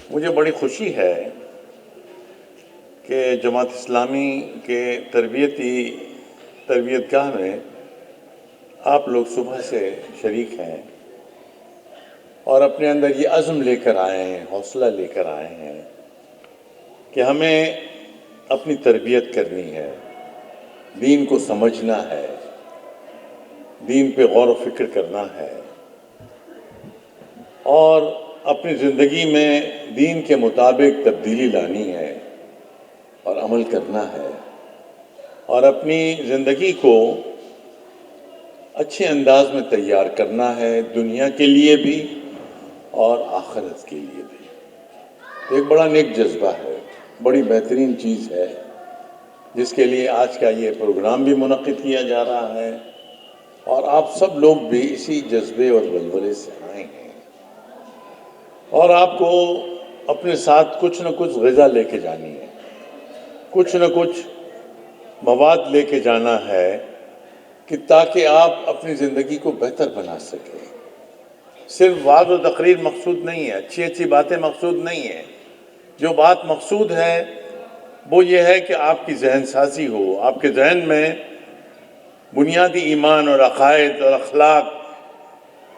مجھے بڑی خوشی ہے کہ جماعت اسلامی کے تربیت گاہ میں آپ لوگ صبح سے شریک ہیں اور اپنے اندر یہ عزم لے کر آئے ہیں، حوصلہ لے کر آئے ہیں کہ ہمیں اپنی تربیت کرنی ہے، دین کو سمجھنا ہے، دین پہ غور و فکر کرنا ہے اور اپنی زندگی میں دین کے مطابق تبدیلی لانی ہے اور عمل کرنا ہے اور اپنی زندگی کو اچھے انداز میں تیار کرنا ہے، دنیا کے لیے بھی اور آخرت کے لیے بھی۔ ایک بڑا نیک جذبہ ہے، بڑی بہترین چیز ہے جس کے لیے آج کا یہ پروگرام بھی منعقد کیا جا رہا ہے اور آپ سب لوگ بھی اسی جذبے اور ولولے سے آئے ہیں اور آپ کو اپنے ساتھ کچھ نہ کچھ غذا لے کے جانی ہے، کچھ نہ کچھ مواد لے کے جانا ہے کہ تاکہ آپ اپنی زندگی کو بہتر بنا سکیں۔ صرف وعظ و تقریر مقصود نہیں ہے، اچھی باتیں مقصود نہیں ہیں۔ جو بات مقصود ہے وہ یہ ہے کہ آپ کی ذہن سازی ہو، آپ کے ذہن میں بنیادی ایمان اور عقائد اور اخلاق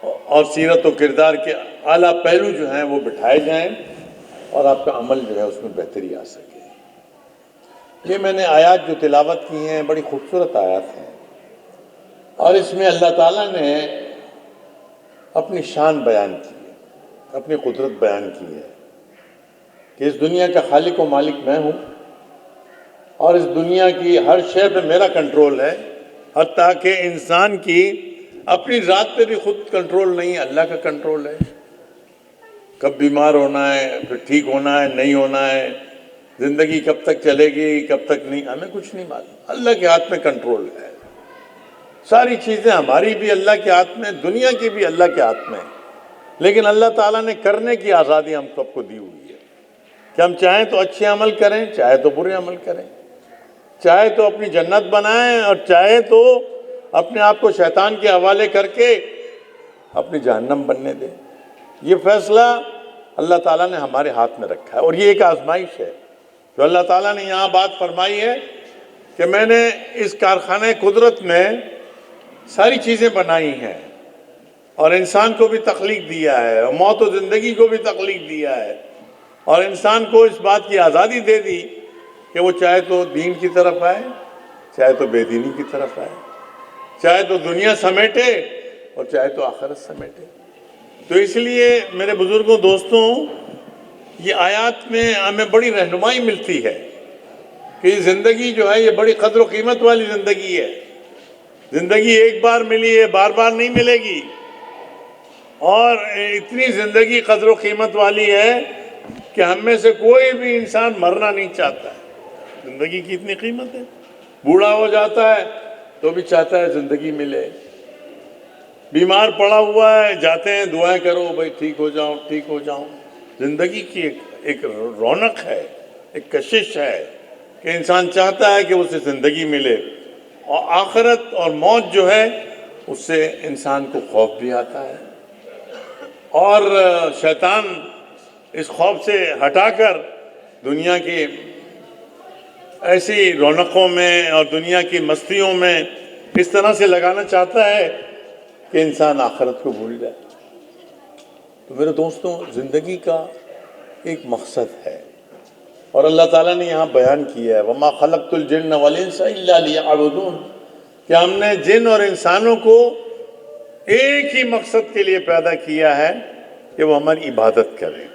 اور سیرت و کردار کے اعلیٰ پہلو جو ہیں وہ بٹھائے جائیں اور آپ کا عمل جو ہے اس میں بہتری آ سکے۔ یہ میں نے آیات جو تلاوت کی ہیں بڑی خوبصورت آیات ہیں اور اس میں اللہ تعالیٰ نے اپنی شان بیان کی ہے، اپنی قدرت بیان کی ہے کہ اس دنیا کا خالق و مالک میں ہوں اور اس دنیا کی ہر شے پہ میرا کنٹرول ہے، حتیٰ کہ انسان کی اپنی ذات پہ بھی خود کنٹرول نہیں ہے، اللہ کا کنٹرول ہے۔ کب بیمار ہونا ہے، پھر ٹھیک ہونا ہے، نہیں ہونا ہے، زندگی کب تک چلے گی، کب تک نہیں، ہمیں کچھ نہیں معلوم۔ اللہ کے ہاتھ میں کنٹرول ہے، ساری چیزیں ہماری بھی اللہ کے ہاتھ میں، دنیا کی بھی اللہ کے ہاتھ میں، لیکن اللہ تعالیٰ نے کرنے کی آزادی ہم سب کو دی ہوئی ہے کہ ہم چاہیں تو اچھے عمل کریں، چاہے تو برے عمل کریں، چاہے تو اپنی جنت بنائیں اور چاہے تو اپنے آپ کو شیطان کے حوالے کر کے اپنی جہنم بننے دیں۔ یہ فیصلہ اللہ تعالیٰ نے ہمارے ہاتھ میں رکھا ہے اور یہ ایک آزمائش ہے جو اللہ تعالیٰ نے یہاں بات فرمائی ہے کہ میں نے اس کارخانہ قدرت میں ساری چیزیں بنائی ہیں اور انسان کو بھی تخلیق دیا ہے اور موت و زندگی کو بھی تخلیق دیا ہے اور انسان کو اس بات کی آزادی دے دی کہ وہ چاہے تو دین کی طرف آئے، چاہے تو بے دینی کی طرف آئے، چاہے تو دنیا سمیٹے اور چاہے تو آخرت سمیٹے۔ تو اس لیے میرے بزرگوں، دوستوں، یہ آیات میں ہمیں بڑی رہنمائی ملتی ہے کہ یہ زندگی جو ہے یہ بڑی قدر و قیمت والی زندگی ہے۔ زندگی ایک بار ملی ہے، بار بار نہیں ملے گی اور اتنی زندگی قدر و قیمت والی ہے کہ ہم میں سے کوئی بھی انسان مرنا نہیں چاہتا ہے۔ زندگی کی اتنی قیمت ہے، بوڑھا ہو جاتا ہے تو بھی چاہتا ہے زندگی ملے، بیمار پڑا ہوا ہے جاتے ہیں دعائیں کرو بھائی ٹھیک ہو جاؤں، ٹھیک ہو جاؤں۔ زندگی کی ایک رونق ہے، ایک کشش ہے کہ انسان چاہتا ہے کہ اسے زندگی ملے اور آخرت اور موت جو ہے اس سے انسان کو خوف بھی آتا ہے اور شیطان اس خوف سے ہٹا کر دنیا کی ایسی رونقوں میں اور دنیا کی مستیوں میں اس طرح سے لگانا چاہتا ہے کہ انسان آخرت کو بھول جائے۔ تو میرے دوستوں، زندگی کا ایک مقصد ہے اور اللہ تعالیٰ نے یہاں بیان کیا ہے وَمَا خَلَقْتُ الْجِنَّ وَالْإِنسَ إِلَّا لِيَعْبُدُونَ، کہ ہم نے جن اور انسانوں کو ایک ہی مقصد کے لیے پیدا کیا ہے کہ وہ ہماری عبادت کریں۔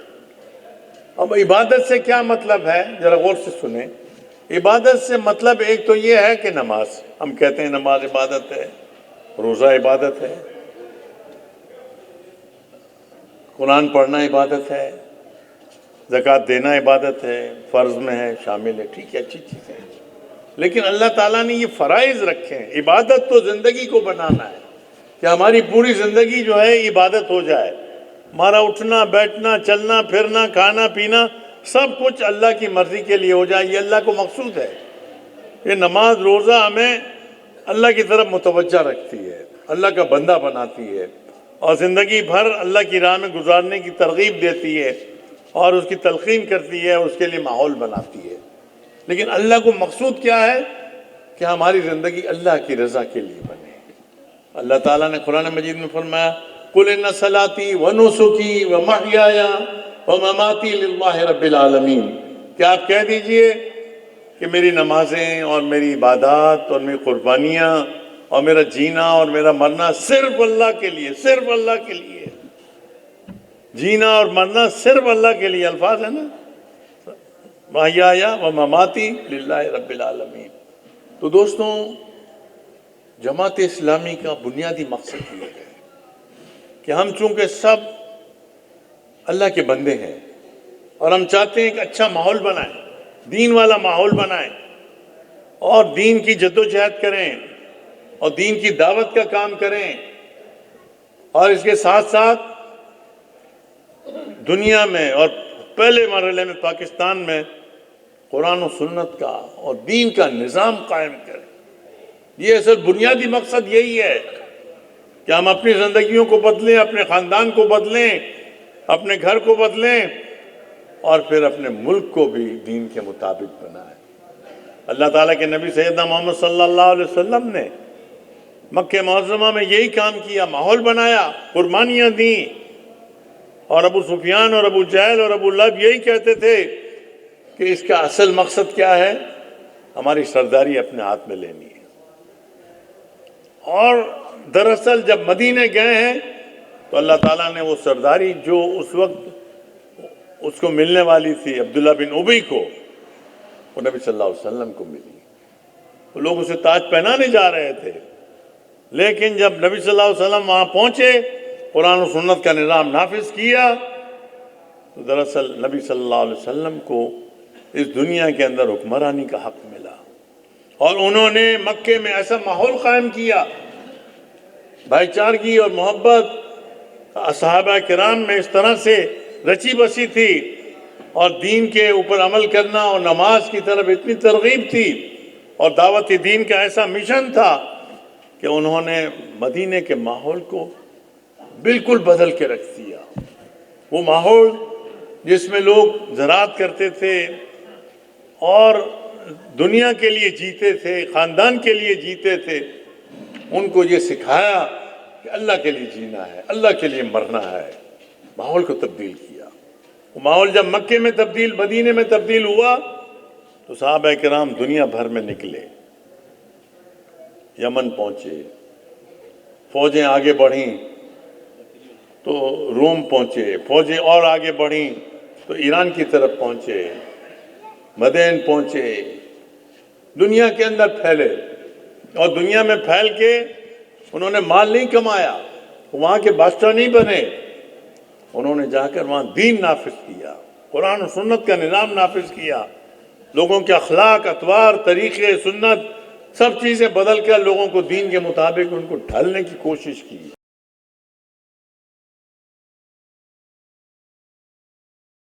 اب عبادت سے کیا مطلب ہے، ذرا غور سے سنیں۔ عبادت سے مطلب ایک تو یہ ہے کہ نماز، ہم کہتے ہیں نماز عبادت ہے، روزہ عبادت ہے، قرآن پڑھنا عبادت ہے، زکوٰۃ دینا عبادت ہے، فرض میں ہے، شامل ہے، ٹھیک ہے، اچھی چیز ہے۔ لیکن اللہ تعالیٰ نے یہ فرائض رکھے ہیں۔ عبادت تو زندگی کو بنانا ہے کہ ہماری پوری زندگی جو ہے عبادت ہو جائے، ہمارا اٹھنا بیٹھنا چلنا پھرنا کھانا پینا سب کچھ اللہ کی مرضی کے لیے ہو جائے، یہ اللہ کو مقصود ہے۔ یہ نماز روزہ ہمیں اللہ کی طرف متوجہ رکھتی ہے، اللہ کا بندہ بناتی ہے اور زندگی بھر اللہ کی راہ میں گزارنے کی ترغیب دیتی ہے اور اس کی تلقین کرتی ہے، اس کے لیے ماحول بناتی ہے. لیکن اللہ کو مقصود کیا ہے کہ ہماری زندگی اللہ کی رضا کے لیے بنے. اللہ تعالیٰ نے قرآن مجید میں فرمایا قُلْ إِنَّ صَلَاتِي وَنُسُكِي وَمَحْيَايَ وَمَمَاتِي لِلَّهِ رَبِّ الْعَالَمِينَ کہ آپ کہہ دیجئے کہ میری نمازیں اور میری عبادات اور میری قربانیاں اور میرا جینا اور میرا مرنا صرف اللہ کے لیے، صرف اللہ کے لیے. جینا اور مرنا صرف اللہ کے لیے الفاظ ہے نا، محیای و مماتی للہ رب العالمین. تو دوستوں، جماعت اسلامی کا بنیادی مقصد یہ ہے کہ ہم چونکہ سب اللہ کے بندے ہیں اور ہم چاہتے ہیں کہ اچھا ماحول بنائیں، دین والا ماحول بنائیں اور دین کی جدوجہد کریں اور دین کی دعوت کا کام کریں، اور اس کے ساتھ ساتھ دنیا میں اور پہلے مرحلے میں پاکستان میں قرآن و سنت کا اور دین کا نظام قائم کریں. یہ اصل بنیادی مقصد یہی ہے کہ ہم اپنی زندگیوں کو بدلیں، اپنے خاندان کو بدلیں، اپنے گھر کو بدلیں اور پھر اپنے ملک کو بھی دین کے مطابق بنائیں. اللہ تعالیٰ کے نبی سیدنا محمد صلی اللہ علیہ وسلم نے مکہ معظمہ میں یہی کام کیا، ماحول بنایا، قربانیاں دیں. اور ابو سفیان اور ابو جہل اور ابو لہب یہی کہتے تھے کہ اس کا اصل مقصد کیا ہے، ہماری سرداری اپنے ہاتھ میں لینی ہے. اور دراصل جب مدینے گئے ہیں تو اللہ تعالیٰ نے وہ سرداری جو اس وقت اس کو ملنے والی تھی عبداللہ بن ابی کو، وہ نبی صلی اللہ علیہ وسلم کو ملی. وہ لوگ اسے تاج پہنانے جا رہے تھے، لیکن جب نبی صلی اللہ علیہ وسلم وہاں پہنچے، قرآن و سنت کا نظام نافذ کیا، تو دراصل نبی صلی اللہ علیہ وسلم کو اس دنیا کے اندر حکمرانی کا حق ملا. اور انہوں نے مکے میں ایسا ماحول قائم کیا، بھائی چارگی اور محبت صحابہ کرام میں اس طرح سے رچی بسی تھی، اور دین کے اوپر عمل کرنا اور نماز کی طرف اتنی ترغیب تھی، اور دعوت دین کا ایسا مشن تھا کہ انہوں نے مدینے کے ماحول کو بالکل بدل کے رکھ دیا. وہ ماحول جس میں لوگ زراعت کرتے تھے اور دنیا کے لیے جیتے تھے، خاندان کے لیے جیتے تھے، ان کو یہ سکھایا کہ اللہ کے لیے جینا ہے، اللہ کے لیے مرنا ہے. ماحول کو تبدیل کیا. وہ ماحول جب مکے میں تبدیل، مدینے میں تبدیل ہوا تو صحابہ کرام دنیا بھر میں نکلے، یمن پہنچے، فوجیں آگے بڑھیں تو روم پہنچے، فوجیں اور آگے بڑھیں تو ایران کی طرف پہنچے، مدین پہنچے، دنیا کے اندر پھیلے. اور دنیا میں پھیل کے انہوں نے مال نہیں کمایا، وہاں کے بادشاہ نہیں بنے، انہوں نے جا کر وہاں دین نافذ کیا، قرآن و سنت کا نظام نافذ کیا. لوگوں کے اخلاق، اطوار، طریقے، سنت، سب چیزیں بدل کر لوگوں کو دین کے مطابق ان کو ڈھالنے کی کوشش کی.